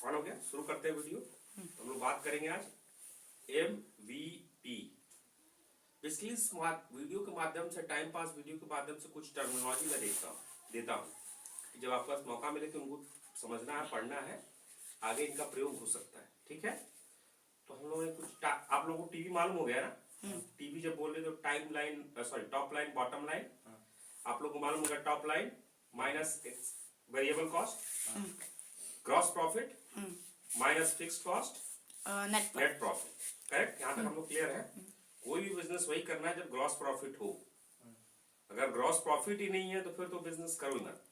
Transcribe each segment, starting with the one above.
On हो गया। शुरू करते हैं वीडियो। हम लोग बात करेंगे आज MVP। पिछली इस वीडियो के माध्यम से, टाइम पास वीडियो के माध्यम से कुछ टर्मिनोलॉजी मैं देता हूँ कि जब आपके पास मौका मिले तो उनको समझना है, पढ़ना है, आगे इनका प्रयोग हो सकता है। ठीक है, तो हम लोगों ने कुछ आप लोगों को टीवी मालूम हो गया ना। टीवी जब बोल रहे तो time line, sorry top line, bottom line, आप लोगों को मालूम होगा। Top line minus variable cost, gross profit minus fixed cost, net profit. Correct, यहाँ तक हम लोग क्लियर है। कोई भी बिजनेस वही करना है जब ग्रॉस प्रॉफिट हो। अगर ग्रॉस प्रॉफिट ही नहीं है तो फिर तो बिजनेस करो ही मत।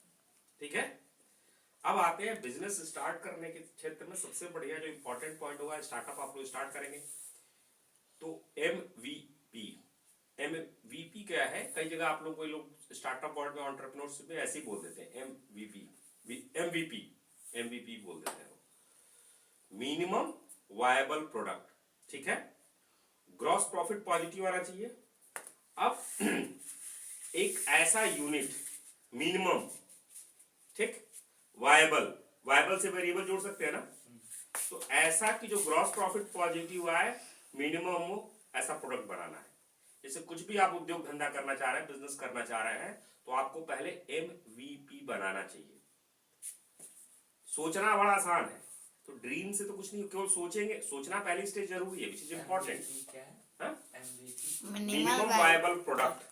ठीक है, अब आते हैं बिजनेस स्टार्ट करने के क्षेत्र में। सबसे बढ़िया जो इंपॉर्टेंट पॉइंट होगा, स्टार्टअप आप लोग स्टार्ट करेंगे तो MVP क्या है? कई जगह आप लोग, कोई लोग स्टार्टअप वर्ड में, एंटरप्रेन्योरशिप में ऐसे ही बोल देते हैं MVP बोल देते हैं। Minimum viable product. ठीक है, ग्रॉस प्रॉफिट पॉजिटिव आना चाहिए। अब एक ऐसा यूनिट मिनिमम, ठीक, वायबल से वेरिएबल जोड़ सकते हैं ना, तो ऐसा कि जो ग्रॉस प्रॉफिट पॉजिटिव आए, मिनिमम ऐसा प्रोडक्ट बनाना है। जैसे कुछ भी आप उद्योग धंधा करना चाह रहे हैं, बिजनेस करना चाह रहे हैं, तो आपको पहले MVP बनाना चाहिए। सोचना बड़ा आसान है, तो ड्रीम से तो कुछ नहीं, केवल सोचेंगे। सोचना पहली स्टेज जरूरी है, which is important. Minimum viable product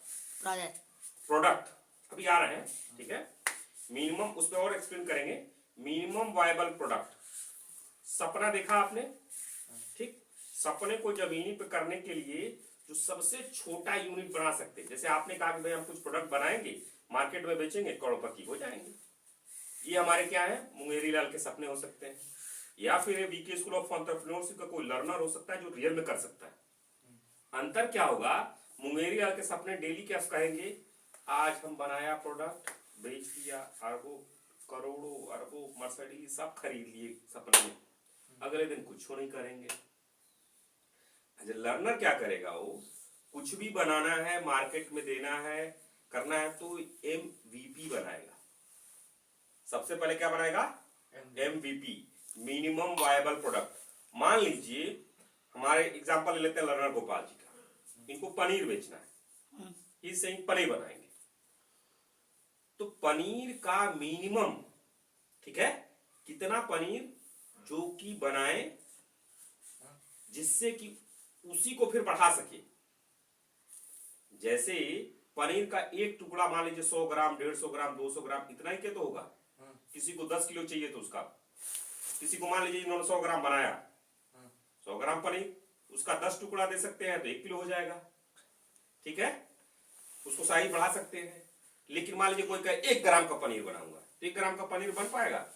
अभी आ रहे हैं। ठीक है, मिनिमम, उस पर और एक्सप्लेन करेंगे। Minimum viable product. सपना देखा आपने, ठीक, सपने को जमीनी पे करने के लिए जो सबसे छोटा यूनिट बना सकते हैं, जैसे आपने कहा कि भाई हम कुछ प्रोडक्ट बनाएंगे, मार्केट में बेचेंगे, करोड़पति हो जाएंगे। ये हमारे क्या है, मुंगेरी लाल के सपने हो सकते हैं, या फिर वीके स्कूल ऑफ एंटरप्रेन्योरशिप का कोई लर्नर हो सकता है जो रियल में कर सकता है। अंतर क्या होगा, मुंगेरी लाल के सपने डेली क्या कहेंगे, आज हम बनाया प्रोडक्ट, बेच दिया, अरबों करोड़ों अरबों मर्सिडीज सब खरीद लिए सपने में, अगले दिन कुछ नहीं करेंगे। लर्नर क्या करेगा, वो कुछ भी बनाना है, मार्केट में देना है, करना है, तो MVP बनाएगा। सबसे पहले क्या बनाएगा, MVP, मिनिमम वायबल प्रोडक्ट। मान लीजिए हमारे एग्जांपल ले लेते हैं लर्नर गोपाल जी का, इनको पनीर बेचना है, इससे पनीर बनाएंगे, तो पनीर का मिनिमम, ठीक है, कितना पनीर जो कि बनाए जिससे कि उसी को फिर बढ़ा सके। जैसे पनीर का एक टुकड़ा मान लीजिए 100 ग्राम, 150 ग्राम, 200 ग्राम, इतना ही के तो होगा। किसी को 10 किलो चाहिए तो उसका, किसी को मान लीजिए इन्होंने 100 ग्राम बनाया, 100 ग्राम पनीर, उसका 10 टुकड़ा दे सकते हैं तो 1 किलो हो जाएगा। ठीक है, उसको साइज बढ़ा सकते हैं। लेकिन मान लीजिए कोई कहे 1 ग्राम का पनीर बनाऊंगा, तो 1 ग्राम का पनीर बन पाएगा?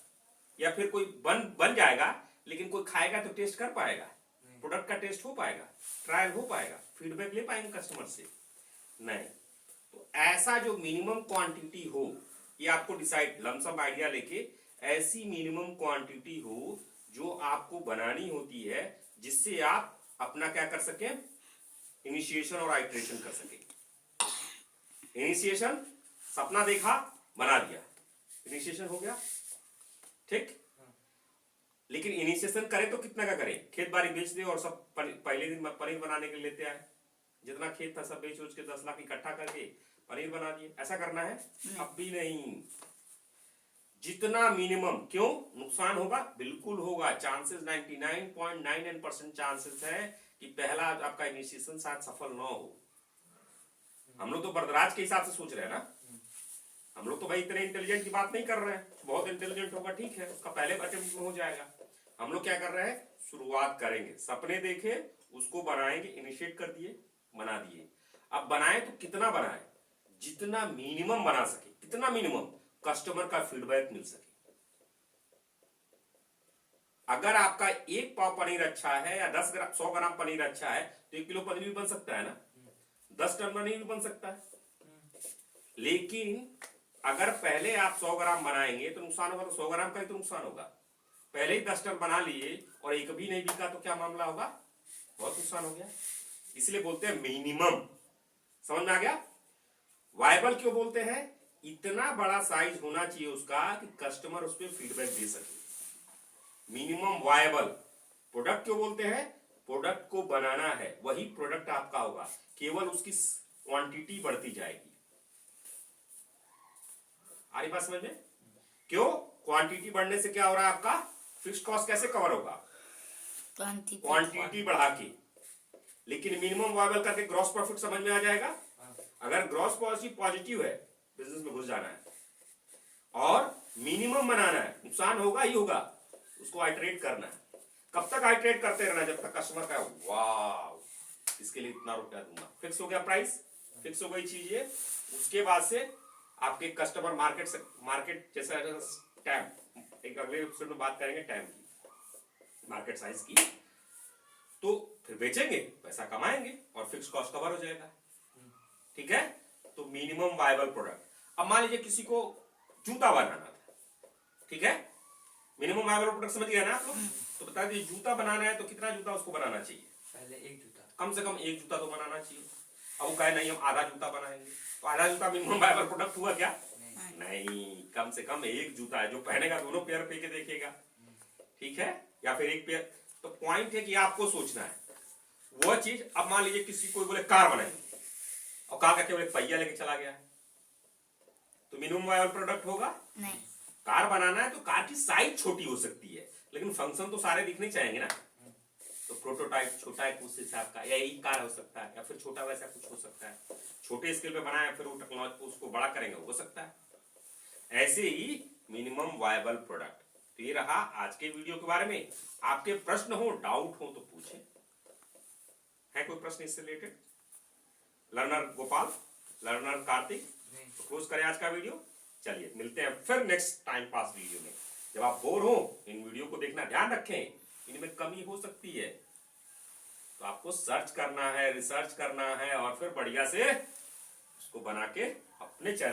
या फिर कोई बन जाएगा, लेकिन कोई खाएगा तो टेस्ट कर पाएगा? प्रोडक्ट का टेस्ट हो पाएगा, ट्रायल हो पाएगा, फीडबैक ले पाएंगे कस्टमर से? नहीं। तो ऐसा जो मिनिमम क्वांटिटी हो, ये आपको डिसाइड, लमसम आइडिया लेके ऐसी मिनिमम क्वांटिटी हो जो आपको बनानी होती है, जिससे आप अपना क्या कर सकें, इनिशिएशन और आइटरेशन कर सकें। इनिशिएशन, सपना देखा, बना दिया, इनिशिएशन हो गया, ठीक। लेकिन इनिशिएशन करें तो कितना का करें, खेत बाड़ी बेच दे और सब पहले दिन पनीर बनाने के लिए लेते आए, जितना खेत था सब बेच के 10 लाख इकट्ठा करके पनीर बना दिए, ऐसा करना है? अब भी नहीं। जितना मिनिमम, क्यों नुकसान होगा? बिल्कुल होगा। चांसेस 99.99% चांसेस है कि पहला आपका इनिशिएशन शायद सफल ना हो। हम लोग तो बरदराज के हिसाब से सोच रहे हैं ना, हम लोग तो भाई इतने इंटेलिजेंट की बात नहीं कर रहे हैं। बहुत इंटेलिजेंट होगा, ठीक है, उसका पहले अटेम्प्ट में हो जाएगा। हम लोग क्या कर रहे हैं, शुरुआत करेंगे, सपने देखे, उसको बनाएंगे, इनिशिएट कर दिए, बना दिए। अब बनाए तो कितना बनाए, जितना मिनिमम बना सके, कितना मिनिमम, कस्टमर का फीडबैक मिल सके। अगर आपका 1 पाव पनीर अच्छा है या 10 ग्राम, 100 ग्राम पनीर अच्छा है, तो 1 किलो पनीर भी बन सकता है ना, 10 टन पनीर भी बन सकता है। लेकिन अगर पहले आप 100 ग्राम बनाएंगे तो नुकसान होगा, तो 100 ग्राम का ही तो नुकसान होगा। पहले ही 10 टन बना लिए और एक भी नहीं बिका तो क्या मामला होगा, बहुत नुकसान हो गया। इसलिए बोलते हैं मिनिमम। समझ में आ गया? वायबल क्यों बोलते हैं? इतना बड़ा साइज होना चाहिए उसका कि कस्टमर उस पर फीडबैक दे सके। मिनिमम वायबल प्रोडक्ट क्यों बोलते हैं? प्रोडक्ट को बनाना है, वही प्रोडक्ट आपका होगा, केवल उसकी क्वांटिटी बढ़ती जाएगी। आ रही बात समझ में? क्यों? क्वांटिटी बढ़ने से क्या हो रहा है, आपका फिक्स्ड कॉस्ट कैसे कवर होगा? क्वांटिटी बढ़ा के। लेकिन मिनिमम वायबल करके ग्रॉस प्रॉफिट समझ में आ जाएगा। अगर ग्रॉस पॉजिटिव है, बिजनेस में घुस जाना है, और मिनिमम बनाना है, नुकसान होगा ही होगा, उसको आइटरेट करना है। कब तक आइटरेट करते रहना? जब तक कस्टमर का वाह इसके लिए इतना रुपया दूंगा। फिक्स हो गया प्राइस, फिक्स हो गई चीज ये। उसके बाद से आपके कस्टमर मार्केट जैसा टाइम, एक अगले एपिसोड में बात करेंगे टाइम की, मार्केट साइज की, तो फिर बेचेंगे, पैसा कमाएंगे और फिक्स कॉस्ट कवर हो जाएगा। ठीक है? तो मिनिमम वायबल प्रोडक्ट। अब मान लीजिए किसी को जूता बनाना था, ठीक है? मिनिमम वायबल प्रोडक्ट समझ गया ना आप लोग? तो बता दीजिए जूता बनाना है तो कितना जूता उसको बनाना चाहिए? पहले एक जूता, कम से कम एक जूता तो बनाना चाहिए। अब वो कहे नहीं हम आधा जूता बनाएंगे, तो आधा जूता मिनिमम वायबल प्रोडक्ट हुआ क्या? नहीं, कम से कम एक जूता है, जो पहनेगा दोनों पेयर पे के देखेगा। ठीक है? या फिर एक पेयर। तो पॉइंट है कि आपको सोचना है वो चीज। अब मान लीजिए किसी को बोले कार बनाएंगे, और कार का केवल एक पहिया लेके चला गया, तो मिनिमम वायबल प्रोडक्ट होगा? नहीं। कार बनाना है तो कार की साइज छोटी हो सकती है, लेकिन फंक्शन तो सारे दिखने चाहिए ना। तो प्रोटोटाइप छोटा है उस हिसाब का, या एक कार हो सकता है, या फिर छोटा वैसा कुछ हो सकता है। छोटे स्केल पे बनाया, फिर वो टेक्नोलॉजी को उसको बड़ा करेंगे, हो सकता है। ऐसे ही मिनिमम वायबल प्रोडक्ट। तो ये रहा आज के वीडियो के बारे में। आपके प्रश्न हो, डाउट हो तो पूछें। है कोई प्रश्न इससे related? Learner Gopal, learner Kartik, तो क्लोज करें आज का वीडियो। चलिए मिलते हैं फिर नेक्स्ट टाइम पास वीडियो में। जब आप बोर हो, इन वीडियो को देखना ध्यान रखें, इनमें कमी हो सकती है, तो आपको सर्च करना है, रिसर्च करना है, और फिर बढ़िया से उसको बना के अपने चैनल